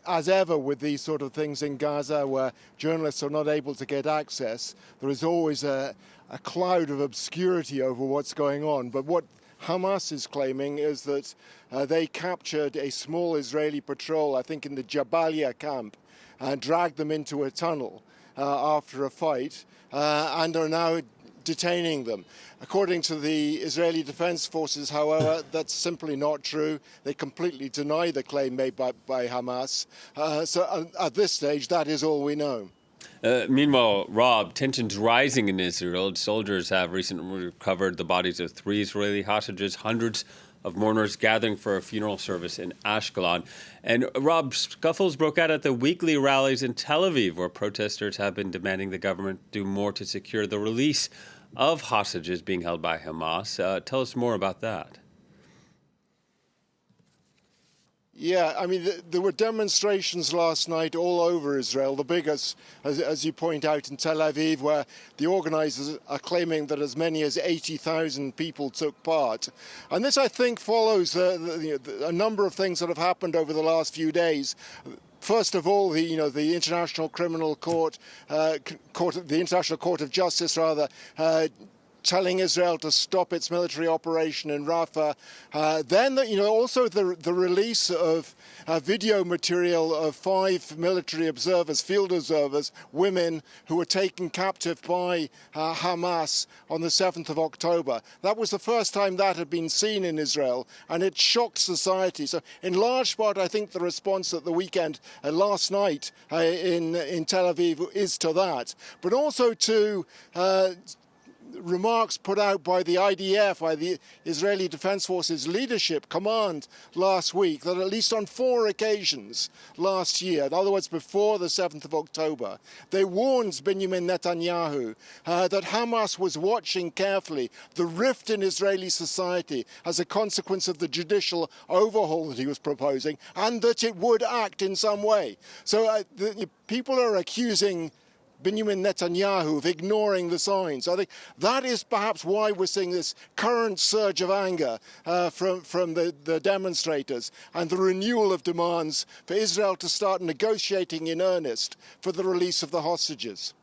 As ever with these sort of things in Gaza where journalists are not able to get access, there is always a cloud of obscurity over what's going on. But what Hamas is claiming is that they captured a small Israeli patrol, I think in the Jabalia camp, and dragged them into a tunnel after a fight and are now detaining them. According to the Israeli Defense Forces, however, that's simply not true. They completely deny the claim made by Hamas. So at this stage, that is all we know. Meanwhile, Rob, tensions rising in Israel. Soldiers have recently recovered the bodies of 3 Israeli hostages, hundreds of mourners gathering for a funeral service in Ashkelon. And Rob, scuffles broke out at the weekly rallies in Tel Aviv, where protesters have been demanding the government do more to secure the release of hostages being held by Hamas. Tell us more about that. Yeah, I mean, there were demonstrations last night all over Israel, the biggest, as you point out, in Tel Aviv, where the organisers are claiming that as many as 80,000 people took part. And this, I think, follows a number of things that have happened over the last few days. First of all, the International Criminal Court, the International Court of Justice, rather, telling Israel to stop its military operation in Rafah. Then, also the release of video material of 5 military observers, field observers, women who were taken captive by Hamas on the 7th of October. That was the first time that had been seen in Israel, and it shocked society. So, in large part, I think the response at the weekend, last night in Tel Aviv, is to that, but also to remarks put out by the IDF, by the Israeli Defense Forces leadership command last week, that at least on 4 occasions last year, in other words, before the 7th of October, they warned Benjamin Netanyahu that Hamas was watching carefully the rift in Israeli society as a consequence of the judicial overhaul that he was proposing, and that it would act in some way. So people are accusing Benjamin Netanyahu of ignoring the signs. I think that is perhaps why we're seeing this current surge of anger from the demonstrators, and the renewal of demands for Israel to start negotiating in earnest for the release of the hostages.